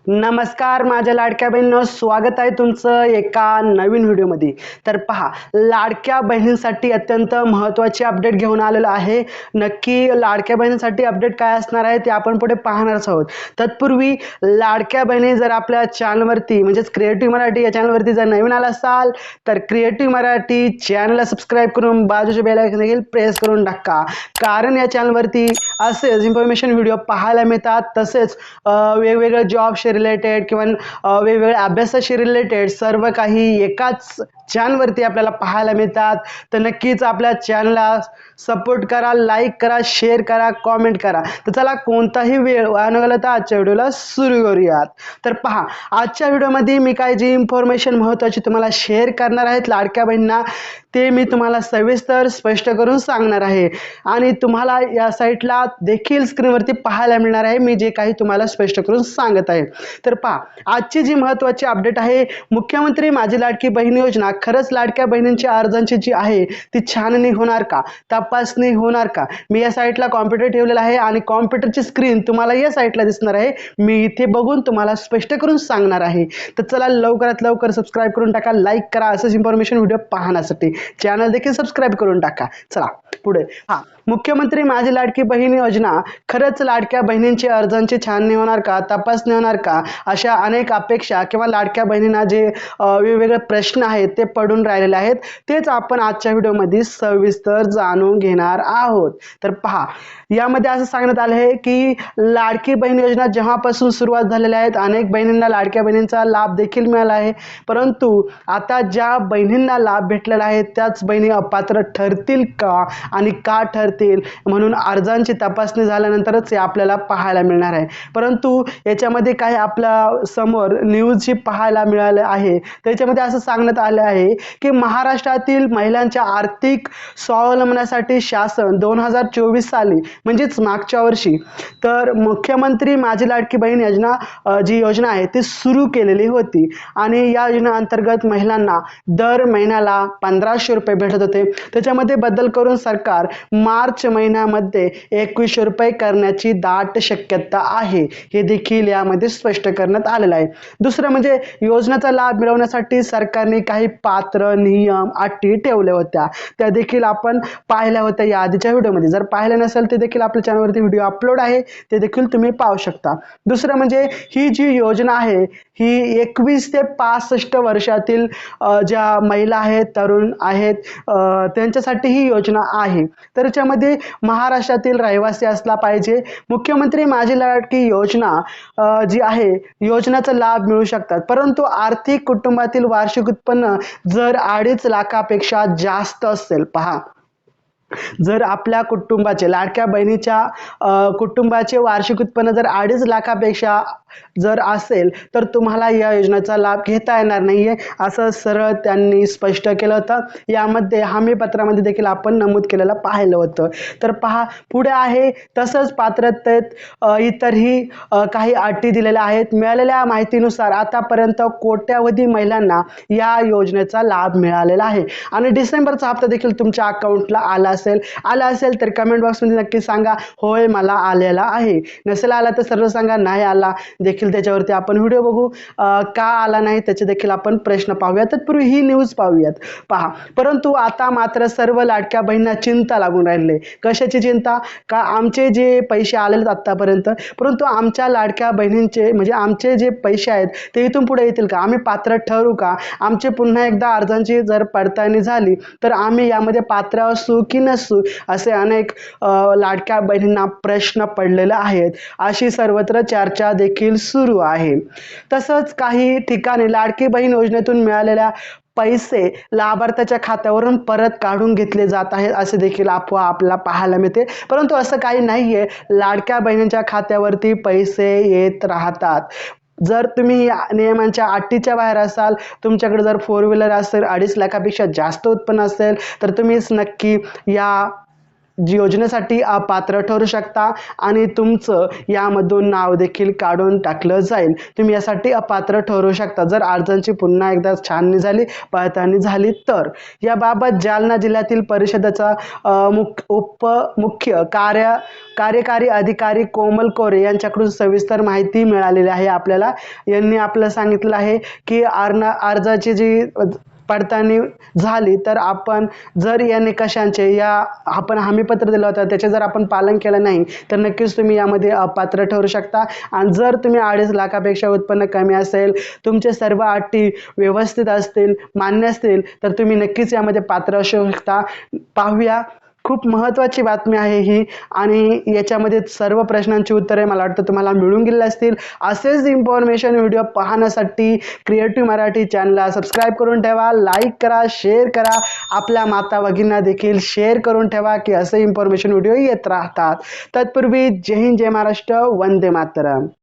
नमस्कार माझ्या लाडक्या बहिणींनो, स्वागत आहे तुमचं एका नवीन व्हिडिओमध्ये। तर पहा, लाडक्या बहिणींसाठी अत्यंत महत्त्वाची अपडेट घेऊन आलेलो आहे। नक्की लाडक्या बहिणींसाठी अपडेट काय असणार आहे ते आपण पुढे पाहणारच आहोत। तत्पूर्वी लाडक्या बहिणी जर आपल्या चॅनलवरती म्हणजेच क्रिएटिव्ह मराठी या चॅनलवरती जर नवीन आला असाल तर क्रिएटिव्ह मराठी चॅनलला सबस्क्राइब करून बाजूचे बेल आयकॉन देखील प्रेस करून टाका, कारण या चॅनलवरती असेच इन्फॉर्मेशन व्हिडिओ पाहायला मिळतात। तसेच वेगवेगळे जॉबशी रिलेटेड किंवा वेगवेगळ्या अभ्यासाशी रिलेटेड सर्व काही एकाच चॅनलवरती आपल्याला पाहायला मिळतात। तर नक्कीच आपल्या चॅनलला सपोर्ट करा, लाईक करा, शेअर करा, कमेंट करा। तर चला कोणताही वेळ वाया न घालवता आजच्या व्हिडिओला सुरू करूयात। तर पहा, आजच्या व्हिडिओमध्ये मी काय जी इन्फॉर्मेशन महत्त्वाची तुम्हाला शेअर करणार आहेत लाडक्या बहिणींना, ते मी तुम्हाला सविस्तर स्पष्ट करून सांगणार आहे। आणि तुम्हाला या साईटला देखील स्क्रीनवरती पाहायला मिळणार आहे मी जे काही तुम्हाला स्पष्ट करून सांगत आहे। तर पहा, आजची जी महत्त्वाची अपडेट आहे, मुख्यमंत्री माझी लाडकी बहीण योजना खरंच लाडक्या बहिणींच्या अर्जांची जी आहे ती छाननी होणार का, तपासणी होणार का? मी या साईटला कॉम्प्युटर ठेवलेला आहे आणि कॉम्प्युटरची स्क्रीन तुम्हाला या साईटला दिसणार आहे। मी इथे बघून तुम्हाला स्पष्ट करून सांगणार आहे। तर चला लवकरात लवकर सबस्क्राइब करून टाका, लाईक करा, असंच इन्फॉर्मेशन व्हिडिओ पाहण्यासाठी चॅनल देखील सबस्क्राइब करून टाका। चला पुढे। हा, मुख्यमंत्री माझी लाडकी बहीण योजना खरंच लाडक्या बहिणींची अर्जांची छाननी होणार का, तपासणी होणार का, अशा अनेक अपेक्षा किंवा लाडक्या बहिणींना जे वेगवेगळे प्रश्न आहेत ते पडून राहिलेले आहेत, तेच आपण आजच्या व्हिडिओमध्ये सविस्तर जाणून घेणार आहोत। तर पहा, यामध्ये असं सांगण्यात आलं आहे की लाडकी बहीण योजना जेव्हापासून सुरुवात झालेल्या आहेत अनेक बहिणींना लाडक्या बहिणींचा लाभ देखील मिळाला आहे, परंतु आता ज्या बहिणींना लाभ भेटलेला आहे त्याच बहिणी अपात्र ठरतील का आणि का ठरतील म्हणून अर्जांची तपासणी झाल्यानंतरच हे आपल्याला पाहायला मिळणार आहे। परंतु याच्यामध्ये काही आपल्या समोर न्यूज जी पाहायला मिळाले आहे त्याच्यामध्ये असं सांगण्यात आले आहे की महाराष्ट्रातील महिलांच्या आर्थिक स्वावलंबनासाठी शासन 2024 साली म्हणजेच मागच्या वर्षी तर मुख्यमंत्री माझी लाडकी बहीण योजना जी योजना आहे ती सुरू केलेली होती आणि या योजनेअंतर्गत महिलांना दर महिन्याला 1500 रुपये भेटत होते। त्याच्यामध्ये बदल करून सरकार मार्च महिन्यामध्ये 2100 रुपये करण्याची दाट शक्यता आहे, हे देखील यामध्ये स्पष्ट करण्यात आलेलं आहे। दुसरं म्हणजे योजनेचा लाभ मिळवण्यासाठी सरकारने काही पात्र नियम अटी ठेवल्या होत्या, त्या देखील आपण पाहिल्या होत्या या आधीच्या व्हिडिओमध्ये। जर पाहिलं नसेल ते देखील आपल्या चॅनलवरती व्हिडिओ अपलोड आहे, ते देखील तुम्ही पाहू शकता। दुसरं म्हणजे ही जी योजना आहे ही 21 ते 65 वर्षातील ज्या महिला आहेत, तरुण आहेत, त्यांच्यासाठी ही योजना आहे। तर याच्यामध्ये महाराष्ट्रातील रहिवासी असला पाहिजे। मुख्यमंत्री माझी लाडकी योजना जी आहे योजनेचा लाभ मिळू शकतात, परंतु आर्थिक कुटुंबातील वार्षिक उत्पन्न जर 2.5 लाखापेक्षा जास्त असेल, पहा, जर आपल्या कुटुंबाचे लाडक्या बहिणीच्या कुटुंबाचे वार्षिक उत्पन्न जर 2.5 लाखापेक्षा जर असेल तर तुम्हाला या योजनेचा लाभ घेता येणार नाहीये, असं सरळ त्यांनी स्पष्ट केलं होतं। यामध्ये हमी पत्रामध्ये देखील आपण नमूद केलेलं पाहिलं होतं। तर पहा, पुढे आहे तसंच पात्रतेत इतरही काही अटी दिलेल्या आहेत। मिळालेल्या माहितीनुसार आतापर्यंत कोट्यावधी महिलांना या योजनेचा लाभ मिळालेला आहे आणि डिसेंबरचा हप्ता देखील तुमच्या अकाउंटला आला असेल तर कमेंट बॉक्समध्ये नक्की सांगा, होय मला आलेला आहे। नसेल आला तर सरळ सांगा नाही आला, देखील त्याच्यावरती आपण व्हिडिओ बघू, का आला नाही त्याचे देखील आपण प्रश्न पाहूयात। तत्पूर्वी ही न्यूज पाहूयात। पहा, परंतु आता मात्र सर्व लाडक्या बहिणींना चिंता लागून राहिली। कशाची चिंता? का आमचे जे पैसे आलेले आतापर्यंत, परंतु आमच्या लाडक्या बहिणींचे म्हणजे आमचे जे पैसे आहेत ते इथून पुढे येतील का, आम्ही पात्र ठरू का, आमचे पुन्हा एकदा अर्जांची जर पडताळणी झाली तर आम्ही यामध्ये पात्र असू की नसू, असे अनेक लाडक्या बहिणींना प्रश्न पडलेले आहेत। अशी सर्वत्र चर्चा देखील सुरू आहे। तसंच काही ठिकाणी लाडकी बहीण योजनेतून मिळालेल्या पैसे लाभार्थ्याच्या खात्यावरून परत काढून घेतले जात आहेत, असे देखील अफवा आपल्याला पाहायला मिळते, परंतु असं काही नाहीये। लाडक्या बहिणींच्या खात्यावरती पैसे येत राहतात। जर तुम्ही या नियमांच्या अटीच्या बाहेर असाल, तुमच्याकडे जर 4 व्हीलर असेल, 2.5 लाखापेक्षा जास्त उत्पन्न असेल तर तुम्हीच नक्की या योजनेसाठी अपात्र ठरू शकता आणि तुमचं यामधून नाव देखील काढून टाकलं जाईल. तुम्ही यासाठी अपात्र ठरू शकता जर अर्जांची पुन्हा एकदा छाननी झाली, पडताळणी झाली तर. याबाबत जालना जिल्ह्यातील परिषदेचा मुख्य कार्यकारी अधिकारी कोमल कोरे यांच्याकडून सविस्तर माहिती मिळालेली आहे आपल्याला. यांनी आपल्याला सांगितलं आहे की अर्जाची जी पडताळणी झाली तर आपण जर या निकषांचे आपण हमीपत्र दिलं होतं त्याचे जर आपण पालन केलं नाही तर नक्कीच तुम्ही यामध्ये अपात्र ठरू शकता. आणि जर तुम्ही 2.5 लाखापेक्षा उत्पन्न कमी असेल, तुमचे सर्व अटी व्यवस्थित असतील, मान्य असतील तर तुम्ही नक्कीच यामध्ये पात्र असू शकता. पाहूया, खूप महत्त्वाची बातमी आहे ही आणि याच्यामध्ये सर्व प्रश्नांची उत्तरे मला वाटतं तुम्हाला मिळून गेली असतील. असेच इन्फॉर्मेशन व्हिडिओ पाहण्यासाठी क्रिएटिव्ह मराठी चॅनलला सबस्क्राईब करून ठेवा, लाईक करा, शेअर करा, आपल्या माता भगिनींना देखील शेअर करून ठेवा की असे इन्फॉर्मेशन व्हिडिओ येत राहतात. तत्पूर्वी जय हिंद, जय महाराष्ट्र, वंदे मातरम.